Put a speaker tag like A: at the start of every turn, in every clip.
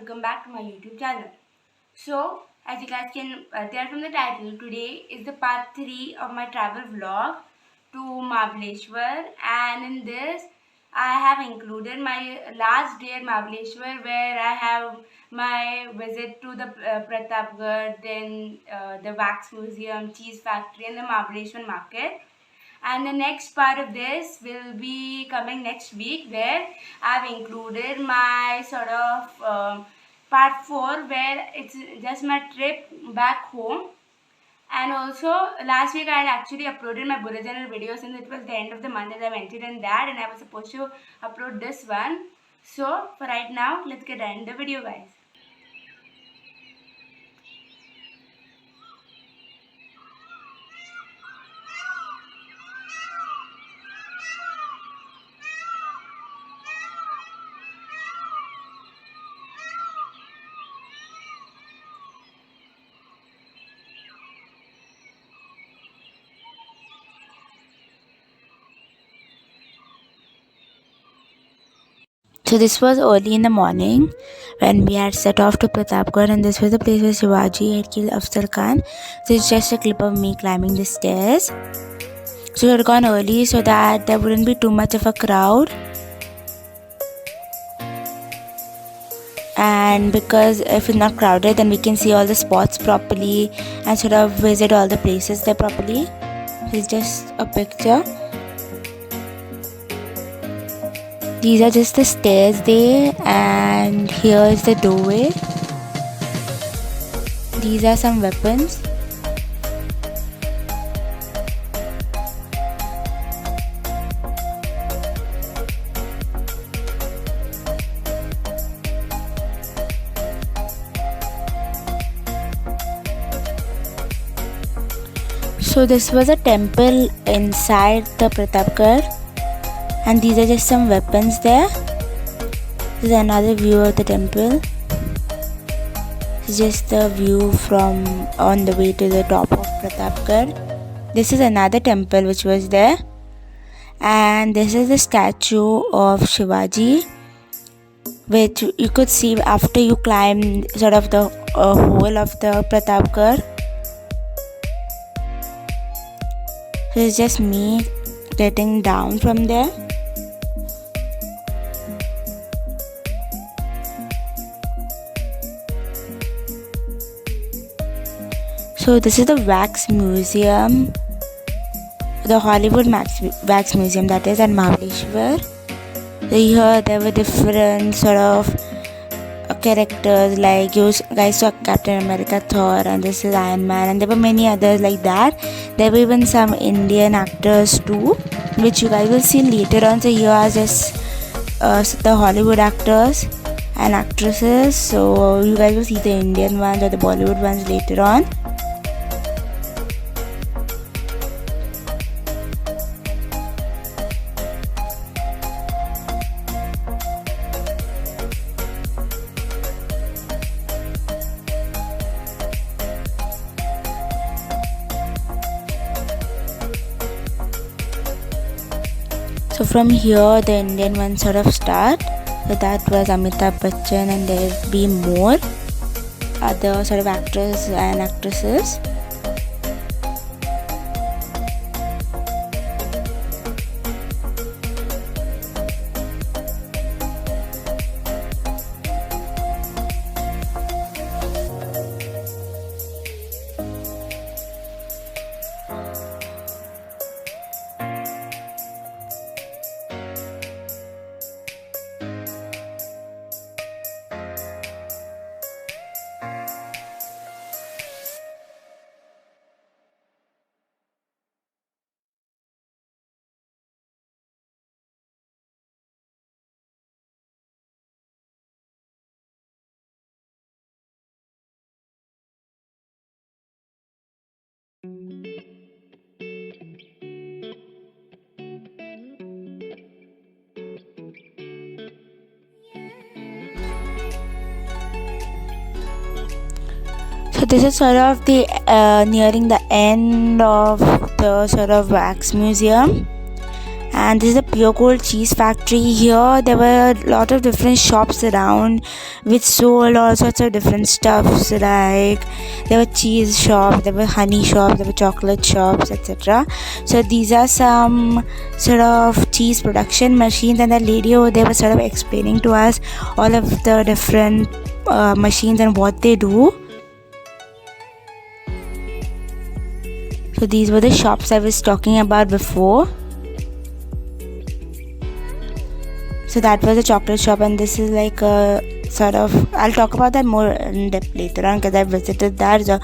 A: welcome back to my YouTube channel. So, as you guys can tell from the title, today is the part 3 of my travel vlog to Mahabaleshwar, and in this I have included my last day at Mahabaleshwar, where I have my visit to the Pratapgad, then the wax museum, cheese factory, and the Mahabaleshwar market. And the next part of this will be coming next week, where I've included my sort of part 4, where it's just my trip back home. And also last week I had actually uploaded my bullet journal video, since it was the end of the month, as I mentioned in that, and I was supposed to upload this one. So for right now, let's get right into the video, guys.
B: So this was early in the morning when we had set off to Pratapgad, and this was the place where Shivaji had killed Afzal Khan. This is just a clip of me climbing the stairs. So we had gone early so that there wouldn't be too much of a crowd, and because if it's not crowded, then we can see all the spots properly and sort of visit all the places there properly. This is just a picture. These are just the stairs there, and here is the doorway. These are some weapons. So this was a temple inside the Pratapgad, and these are just some weapons there. This is another view of the temple. This is just the view from on the way to the top of Pratapgad. This is another temple which was there, and this is the statue of Shivaji, which you could see after you climb sort of the whole of the Pratapgad. So it's just me getting down from there. So this is the wax museum, the Hollywood wax museum, that is, at Mahabaleshwar. So here there were different sort of characters, like you guys saw Captain America, Thor, and this is Iron Man, and there were many others like that. There were even some Indian actors too, which you guys will see later on. So here are just the Hollywood actors and actresses. So you guys will see the Indian ones or the Bollywood ones later on. So from here the Indian ones sort of start. So that was Amitabh Bachchan, and there'll be more other sort of actors and actresses. So this is sort of the nearing the end of the sort of wax museum, and this is the pure gold cheese factory. Here there were a lot of different shops around which sold all sorts of different stuffs, like there were cheese shops, there were honey shops, there were chocolate shops, etc. So these are some sort of cheese production machines, and the lady over there was sort of explaining to us all of the different machines and what they do. So these were the shops I was talking about before. So that was a chocolate shop, and this is like a sort of, I'll talk about that more in depth later on because I visited that. So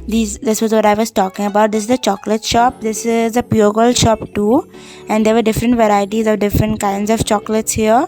B: this was what I was talking about. This is the chocolate shop. This is a pure gold shop too, and there were different varieties of different kinds of chocolates here.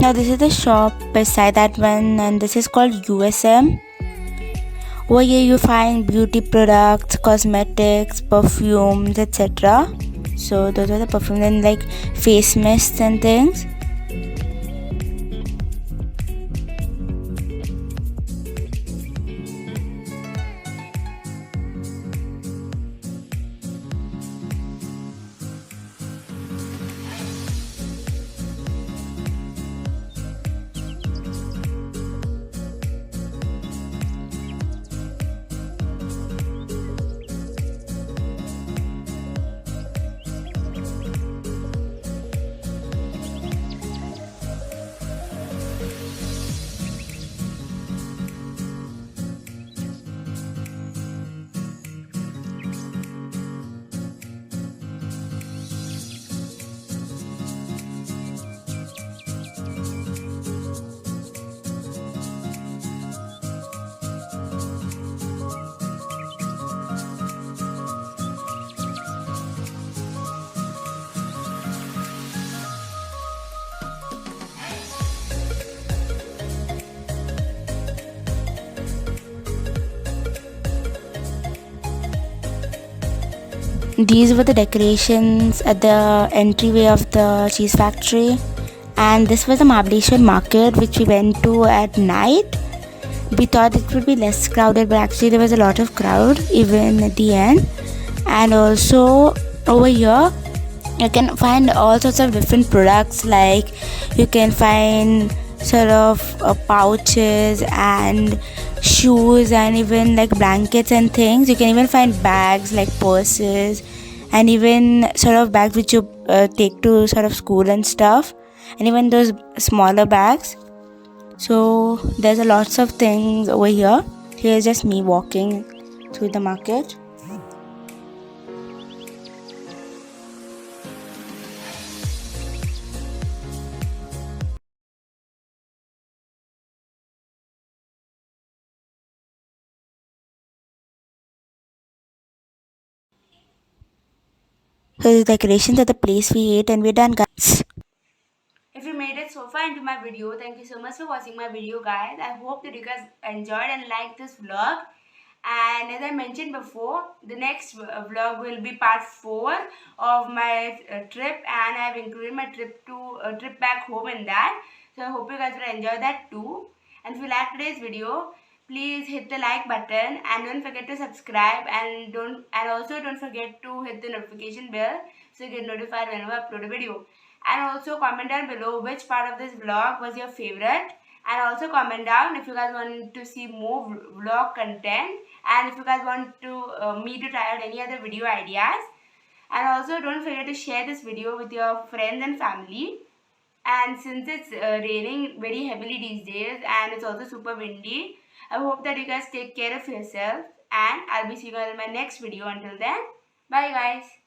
B: Now this is the shop beside that one, and this is called USM. Over here you find beauty products, cosmetics, perfumes, etc. So those are the perfumes and like face mists and things. These were the decorations at the entryway of the cheese factory, and this was the Mahabaleshwar market which we went to at night. We thought it would be less crowded, but actually there was a lot of crowd even at the end. And also over here you can find all sorts of different products, like you can find sort of pouches and shoes and even like blankets and things. You can even find bags like purses and even sort of bags which you take to sort of school and stuff, and even those smaller bags. So there's a lots of things over here. Here's just me walking through the market. So the decorations at the place we ate, and we're done, guys.
A: If you made it so far into my video, thank you so much for watching my video, guys. I hope that you guys enjoyed and liked this vlog. And as I mentioned before, the next vlog will be part 4 of my trip, and I have included my trip back home in that. So I hope you guys will enjoy that too. And if you like today's video, please hit the like button and don't forget to subscribe, and also don't forget to hit the notification bell so you get notified whenever I upload a video. And also comment down below which part of this vlog was your favorite, and also comment down if you guys want to see more vlog content, and if you guys want to me to try out any other video ideas. And also don't forget to share this video with your friends and family. And since it's raining very heavily these days and it's also super windy, I hope that you guys take care of yourself, and I'll be seeing you guys in my next video. Until then, bye guys.